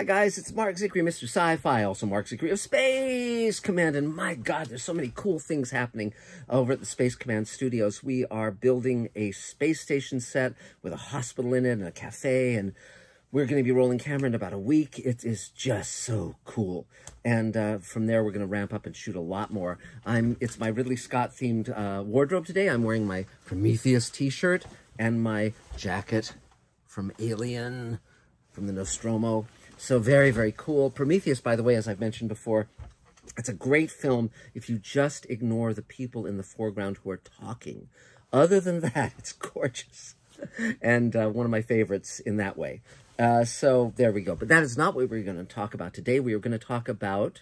Hi guys, it's Mark Zickery, Mr. Sci-Fi, also Mark Zickery of Space Command, and my God, there's so many cool things happening over at the Space Command studios. We are building a space station set with a hospital in it and a cafe, and we're going to be rolling camera in about a week. It is just so cool. And from there, we're going to ramp up and shoot a lot more. It's my Ridley Scott themed wardrobe today. I'm wearing my Prometheus t-shirt and my jacket from Alien, from the Nostromo. So very, very cool. Prometheus, by the way, as I've mentioned before, it's a great film if you just ignore the people in the foreground who are talking. Other than that, it's gorgeous. And one of my favorites in that way. So there we go. But that is not what we're going to talk about today. We are going to talk about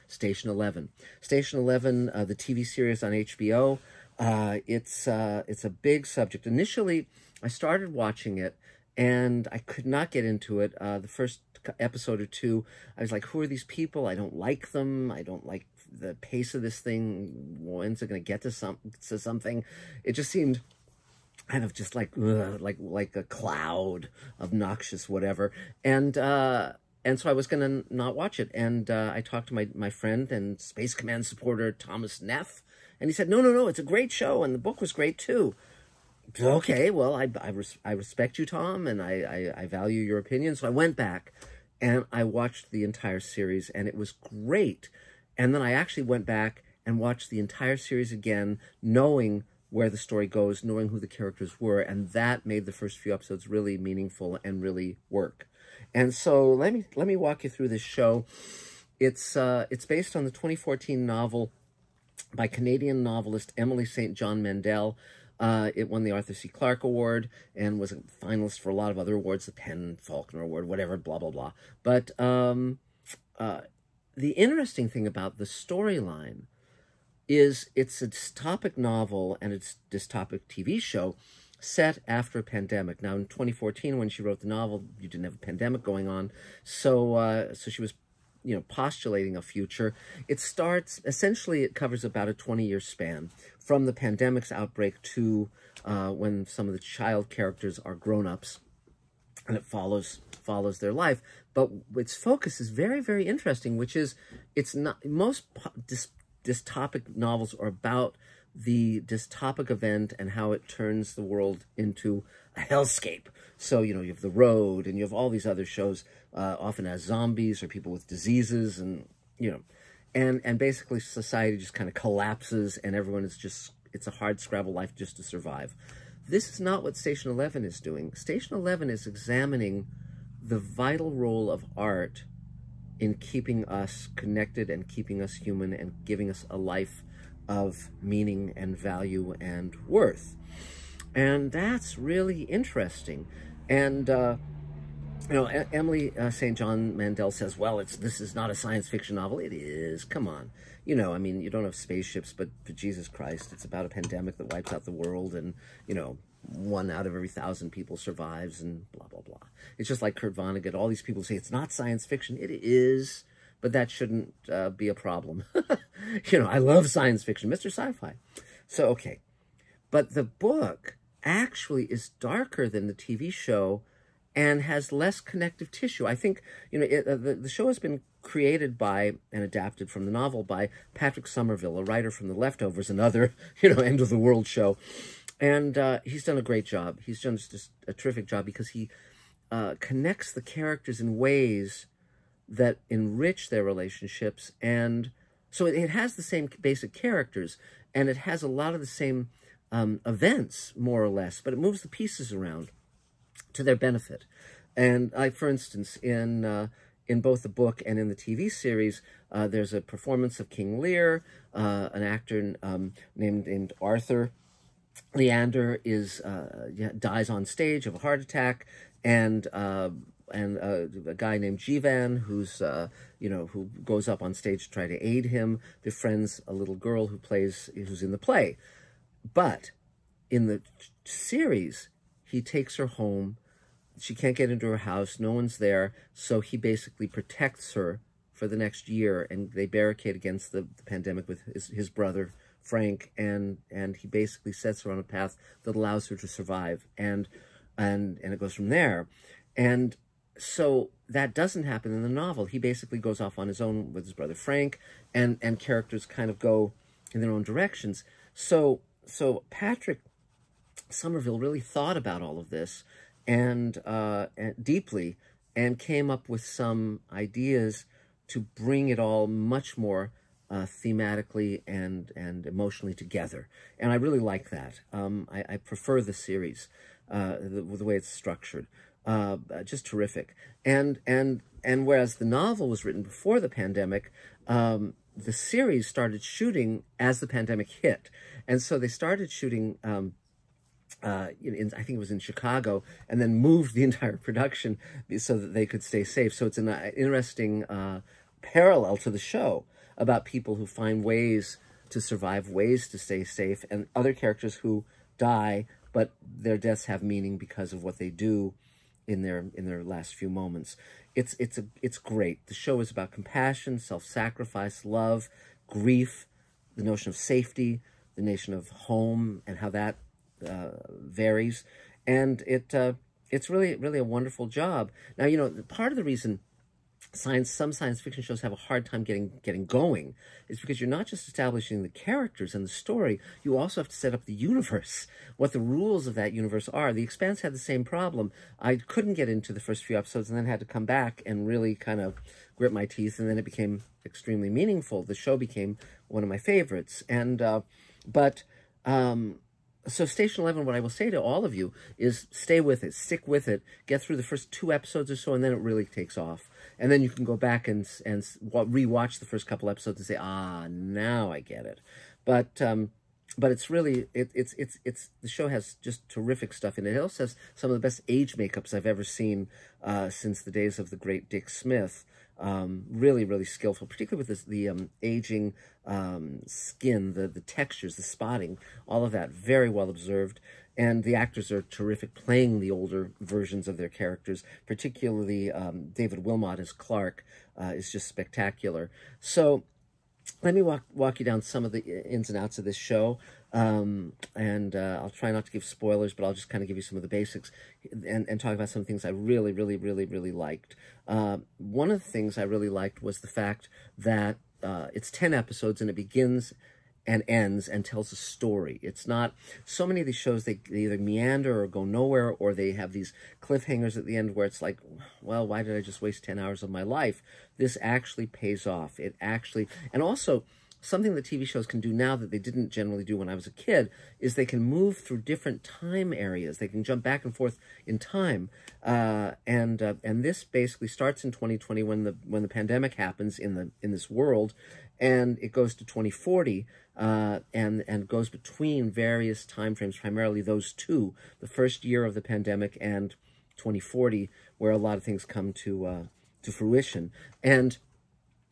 Station 11. Station 11, the TV series on HBO. It's a big subject. Initially, I started watching it, and I could not get into it. The first episode or two, I was like, who are these people? I don't like them. I don't like the pace of this thing. When's it going to get to something? It just seemed kind of just like a cloud of noxious whatever. And so I was going to not watch it. And I talked to my friend and Space Command supporter, Thomas Neff, and he said, no, it's a great show, and the book was great too. Okay, well, I respect you, Tom, and I value your opinion. So I went back and I watched the entire series, and it was great. And then I actually went back and watched the entire series again, knowing where the story goes, knowing who the characters were, and that made the first few episodes really meaningful and really work. And so let me walk you through this show. It's based on the 2014 novel by Canadian novelist Emily St. John Mandel. It won the Arthur C. Clarke Award and was a finalist for a lot of other awards, the Penn Faulkner Award, whatever, blah, blah, blah. But the interesting thing about the storyline is it's a dystopic novel and it's a dystopic TV show set after a pandemic. Now, in 2014, when she wrote the novel, you didn't have a pandemic going on, so she was postulating a future. It starts, essentially, it covers about a 20-year span from the pandemic's outbreak to when some of the child characters are grown-ups, and it follows their life. But its focus is very, very interesting, which is it's not, most dystopic novels are about the dystopic event and how it turns the world into a hellscape. So, you have The Road, and you have all these other shows, often as zombies or people with diseases, and, and basically society just kind of collapses, and everyone is just, it's a hard scrabble life just to survive. This is not what Station 11 is doing. Station 11 is examining the vital role of art in keeping us connected and keeping us human and giving us a life of meaning and value and worth. And that's really interesting. And, Emily St. John Mandel says, well, this is not a science fiction novel. It is. Come on. You don't have spaceships, but for Jesus Christ, it's about a pandemic that wipes out the world, and, 1 out of every 1,000 people survives, and blah, blah, blah. It's just like Kurt Vonnegut. All these people say it's not science fiction. It is, but that shouldn't be a problem. I love science fiction, Mr. Sci-Fi. So, okay. But the book actually is darker than the TV show and has less connective tissue. I think, the show has been created by and adapted from the novel by Patrick Somerville, a writer from The Leftovers, another, end of the world show. And he's done a great job. He's done just a terrific job because he connects the characters in ways that enrich their relationships. And so it has the same basic characters, and it has a lot of the same events, more or less, but it moves the pieces around to their benefit. And for instance, in both the book and in the TV series, there's a performance of King Lear, an actor named Arthur Leander dies on stage of a heart attack, and a guy named Jivan, who goes up on stage to try to aid him, befriends a little girl who's in the play. But in the series, he takes her home. She can't get into her house. No one's there. So he basically protects her for the next year, and they barricade against the pandemic with his brother, Frank, and he basically sets her on a path that allows her to survive. And it goes from there. And so that doesn't happen in the novel. He basically goes off on his own with his brother Frank, and characters kind of go in their own directions. So Patrick Somerville really thought about all of this and deeply, and came up with some ideas to bring it all much more thematically and emotionally together. And I really like that. I prefer the series, the way it's structured. Just terrific. And whereas the novel was written before the pandemic, the series started shooting as the pandemic hit. And so they started shooting, I think it was in Chicago, and then moved the entire production so that they could stay safe. So it's an interesting parallel to the show about people who find ways to survive, ways to stay safe, and other characters who die, but their deaths have meaning because of what they do in their last few moments. It's great. The show is about compassion, self-sacrifice, love, grief, the notion of safety, the notion of home, and how that varies. And it's really a wonderful job. Now, part of the reason some science fiction shows have a hard time getting going is because you're not just establishing the characters and the story, you also have to set up the universe, what the rules of that universe are. The Expanse had the same problem. I couldn't get into the first few episodes and then had to come back and really kind of grit my teeth, and then it became extremely meaningful. The show became one of my favorites. So Station 11, what I will say to all of you is stay with it, stick with it, get through the first 2 episodes or so, and then it really takes off. And then you can go back and rewatch the first couple episodes and say, now I get it. But it's really, the show has just terrific stuff in it. It also has some of the best age makeups I've ever seen since the days of the great Dick Smith. Really, really skillful, particularly with the aging skin, the textures, the spotting, all of that, very well observed. And the actors are terrific playing the older versions of their characters, particularly David Wilmot as Clark is just spectacular. So let me walk you down some of the ins and outs of this show, and I'll try not to give spoilers, but I'll just kind of give you some of the basics and talk about some things I really, really, really, really liked. One of the things I really liked was the fact that it's 10 episodes, and it begins and ends and tells a story. It's not so many of these shows, they either meander or go nowhere, or they have these cliffhangers at the end where it's like, well, why did I just waste 10 hours of my life? This actually pays off. It actually, and also something that TV shows can do now that they didn't generally do when I was a kid is they can move through different time areas. They can jump back and forth in time, and this basically starts in 2020 when the pandemic happens in this world, and it goes to 2040, and goes between various time frames, primarily those two, the first year of the pandemic and 2040, where a lot of things come to fruition. And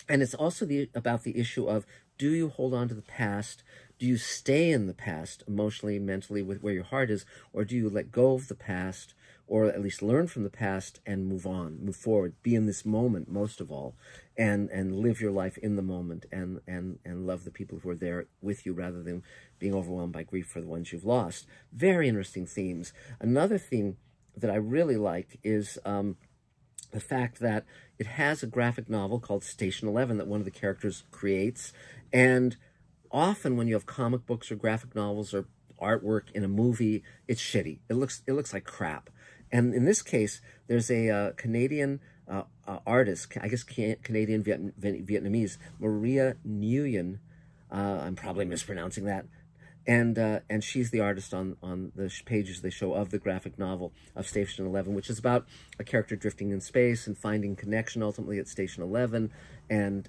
it's also about the issue of, do you hold on to the past? Do you stay in the past emotionally, mentally, with where your heart is, or do you let go of the past, or at least learn from the past and move on, move forward, be in this moment most of all, and live your life in the moment, and love the people who are there with you rather than being overwhelmed by grief for the ones you've lost. Very interesting themes. Another theme that I really like is the fact that it has a graphic novel called Station 11 that one of the characters creates. And often when you have comic books or graphic novels or artwork in a movie, it's shitty. It looks like crap. And in this case, there's a Canadian artist, I guess Canadian Vietnamese, Maria Nguyen. I'm probably mispronouncing that. And she's the artist on the pages they show of the graphic novel of Station 11, which is about a character drifting in space and finding connection ultimately at Station 11, and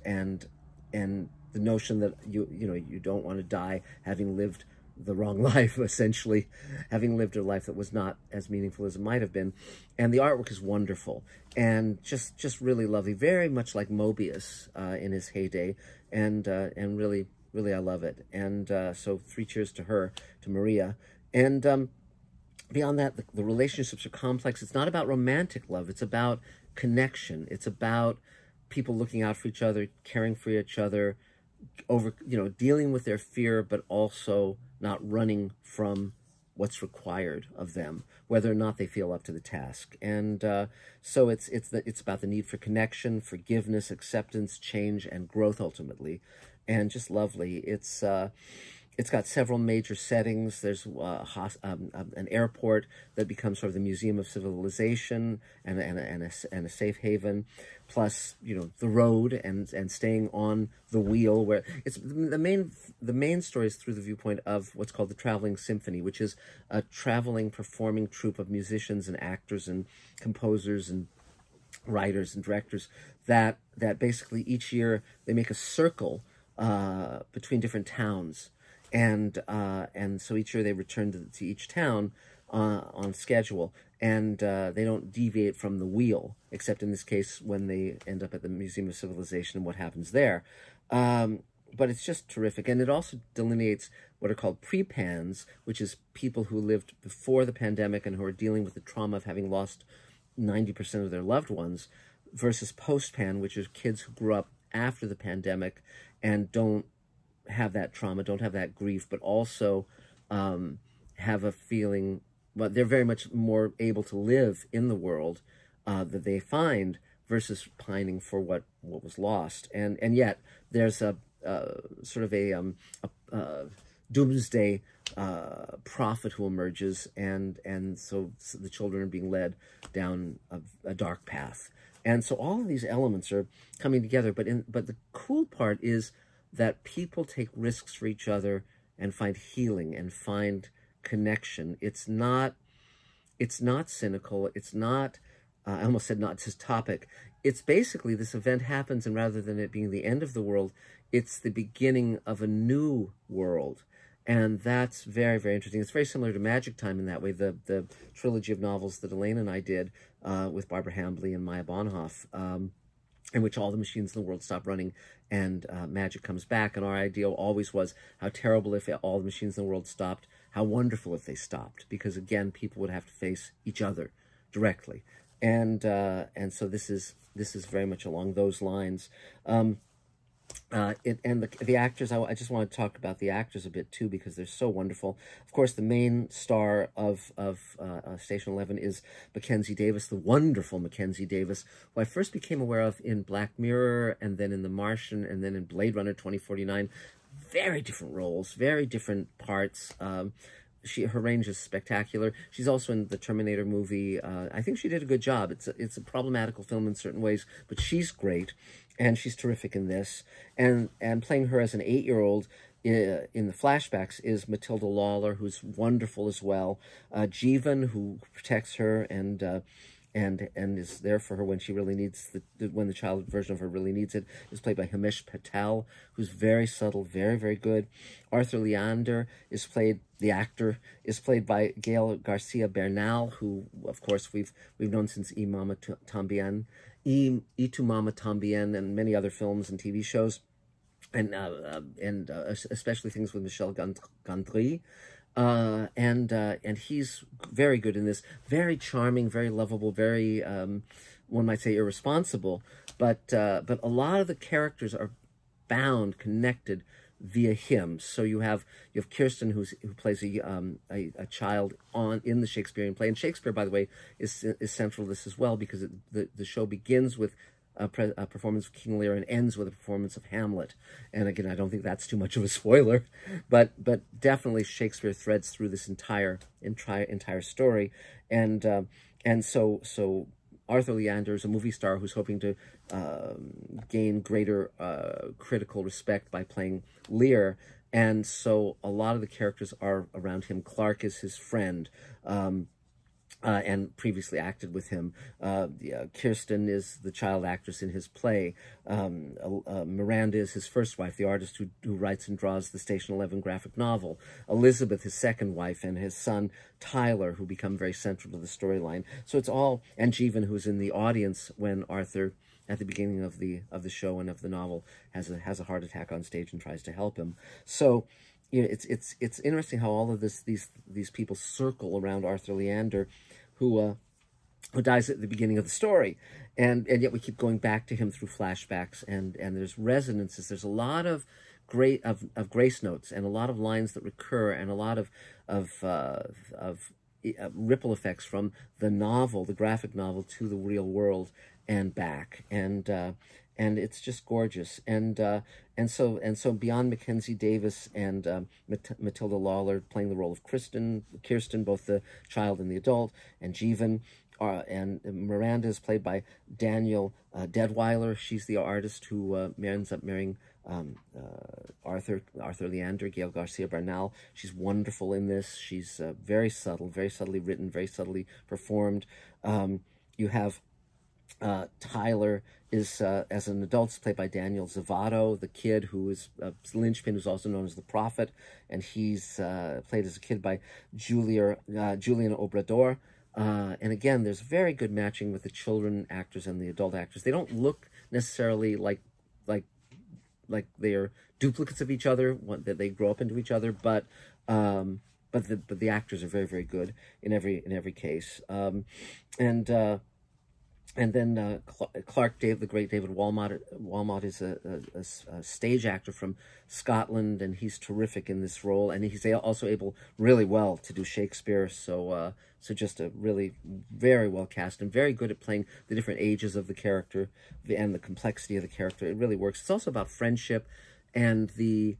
the notion that you don't want to die having lived the wrong life, essentially, having lived a life that was not as meaningful as it might have been. And the artwork is wonderful and just really lovely, very much like Mobius in his heyday, and really, I love it. And so 3 cheers to her, to Maria. And beyond that, the relationships are complex. It's not about romantic love. It's about connection. It's about people looking out for each other, caring for each other, dealing with their fear, but also not running from what's required of them, whether or not they feel up to the task. And so it's about the need for connection, forgiveness, acceptance, change, and growth ultimately, and just lovely. It's got several major settings. There's an airport that becomes sort of the museum of civilization and a safe haven, plus the road and staying on the wheel. Where it's the main story is through the viewpoint of what's called the Traveling Symphony, which is a traveling performing troupe of musicians and actors and composers and writers and directors that basically each year they make a circle between different towns. And so each year they return to each town on schedule, and they don't deviate from the wheel, except in this case when they end up at the Museum of Civilization and what happens there. But it's just terrific, and it also delineates what are called pre-pans, which is people who lived before the pandemic and who are dealing with the trauma of having lost 90% of their loved ones, versus post-pan, which is kids who grew up after the pandemic and don't have that trauma, don't have that grief, but also have a feeling, but they're very much more able to live in the world that they find, versus pining for what was lost. And yet there's a sort of a doomsday prophet who emerges, and so the children are being led down a dark path. And so all of these elements are coming together, but the cool part is that people take risks for each other and find healing and find connection. It's not cynical. It's not, I almost said not dystopic. It's basically this event happens, and rather than it being the end of the world, it's the beginning of a new world. And that's very, very interesting. It's very similar to Magic Time in that way, the trilogy of novels that Elaine and I did with Barbara Hambly and Maya Bonhoff, in which all the machines in the world stop running and magic comes back. And our idea always was how terrible if all the machines in the world stopped, how wonderful if they stopped, because again, people would have to face each other directly. And so this is very much along those lines. The actors, I just want to talk about the actors a bit too, because they're so wonderful. Of course, the main star of Station 11 is Mackenzie Davis, the wonderful Mackenzie Davis, who I first became aware of in Black Mirror, and then in The Martian, and then in Blade Runner 2049. Very different roles, very different parts. Her range is spectacular. She's also in the Terminator movie. I think she did a good job. It's a problematical film in certain ways, but she's great, and she's terrific in this. And playing her as an 8-year-old in the flashbacks is Matilda Lawler, who's wonderful as well. Jeevan, who protects her and is there for her when she really needs when the child version of her really needs it, is played by Himesh Patel, who's very subtle, very, very good. Arthur Leander the actor is played by Gael Garcia Bernal, who of course we've known since Y Mama Tambien, Y Tu Mama Tambien, and many other films and TV shows, and especially things with Michel Gondry. And he's very good in this. Very charming, very lovable, very one might say irresponsible. But a lot of the characters are connected via him. So you have Kirsten who plays a child in the Shakespearean play, and Shakespeare, by the way, is central to this as well, because the show begins with a performance of King Lear and ends with a performance of Hamlet. And again, I don't think that's too much of a spoiler, but definitely Shakespeare threads through this entire story. And so Arthur Leander is a movie star who's hoping to gain greater critical respect by playing Lear. And so a lot of the characters are around him. Clark is his friend, and previously acted with him. Kirsten is the child actress in his play. Miranda is his first wife, the artist who writes and draws the Station 11 graphic novel. Elizabeth, his second wife, and his son, Tyler, who become very central to the storyline. So it's all, and Jeevan, who's in the audience when Arthur, at the beginning of the show and of the novel, has a heart attack on stage and tries to help him. So, it's interesting how all of these people circle around Arthur Leander, who dies at the beginning of the story, and yet we keep going back to him through flashbacks, and there's resonances. There's a lot of grace notes and a lot of lines that recur and a lot of ripple effects from the novel, the graphic novel, to the real world and back, and it's just gorgeous. And so beyond Mackenzie Davis and Matilda Lawler playing the role of Kirsten, both the child and the adult, and Jeevan. And Miranda is played by Daniel Deadweiler. She's the artist who ends up marrying Arthur Leander, Gail Garcia Bernal. She's wonderful in this. She's very subtle, very subtly written, very subtly performed. You have Tyler is, as an adult, is played by Daniel Zavato, the kid who is linchpin, who's also known as the Prophet, and he's played as a kid by Julian Obrador. And again, there's very good matching with the children actors and the adult actors. They don't look necessarily like they're duplicates of each other, that they grow up into each other, but the actors are very, very good in every case. And then Clark Dave, the great David Walmot is a stage actor from Scotland, and he's terrific in this role. And he's also able really well to do Shakespeare. So just a really very well cast and very good at playing the different ages of the character and the complexity of the character. It really works. It's also about friendship and the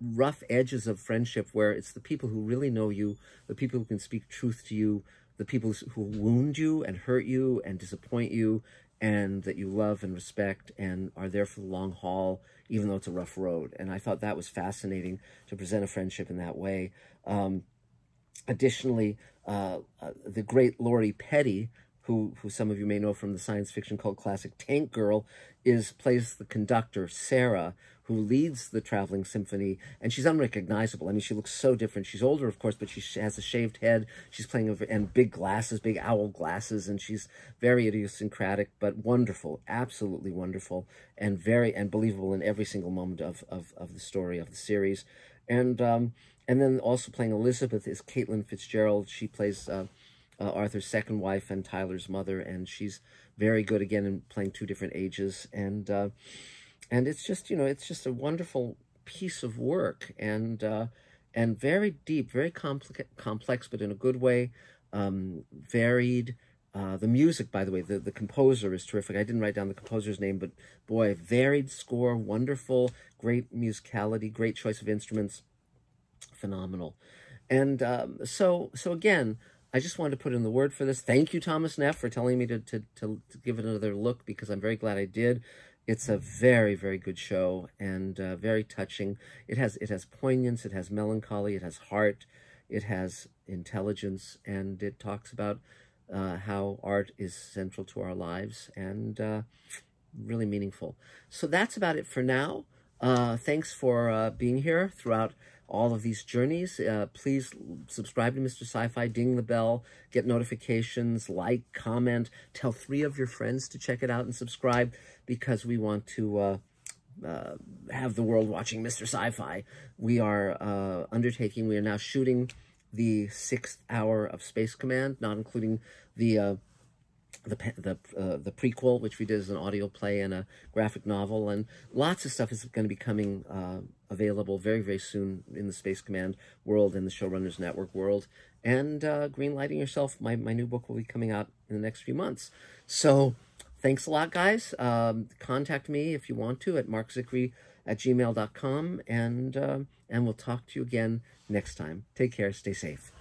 rough edges of friendship, where it's the people who really know you, the people who can speak truth to you, the people who wound you and hurt you and disappoint you, and that you love and respect and are there for the long haul, even though it's a rough road. And I thought that was fascinating to present a friendship in that way. Additionally, the great Lori Petty, who some of you may know from the science fiction cult classic Tank Girl, plays the conductor, Sarah, who leads the traveling symphony, and she's unrecognizable. I mean, she looks so different. She's older, of course, but she has a shaved head. She's playing and big glasses, big owl glasses, and she's very idiosyncratic, but wonderful, absolutely wonderful, and believable in every single moment of the story of the series. And then also playing Elizabeth is Caitlin Fitzgerald. She plays Arthur's second wife and Tyler's mother, and she's very good again in playing two different ages. And it's just, it's just a wonderful piece of work, and very deep, very complex, but in a good way, varied. The music, by the way, the composer is terrific. I didn't write down the composer's name, but boy, varied score, wonderful, great musicality, great choice of instruments, phenomenal. And so again, I just wanted to put in the word for this. Thank you, Thomas Neff, for telling me to give it another look, because I'm very glad I did. It's a very, very good show, and very touching. It has poignance, it has melancholy, it has heart, it has intelligence, and it talks about how art is central to our lives, and really meaningful. So that's about it for now. Thanks for being here throughout all of these journeys. Please subscribe to Mr. Sci-Fi, ding the bell, get notifications, like, comment, tell 3 of your friends to check it out and subscribe, because we want to have the world watching Mr. Sci-Fi. We are we are now shooting the 6th hour of Space Command, not including the prequel, which we did as an audio play and a graphic novel, and lots of stuff is going to be coming available very, very soon in the Space Command world and the Showrunners Network world. And greenlighting yourself, my new book will be coming out in the next few months. So thanks a lot, guys. Contact me if you want to at markzickery@gmail.com, and we'll talk to you again next time. Take care. Stay safe.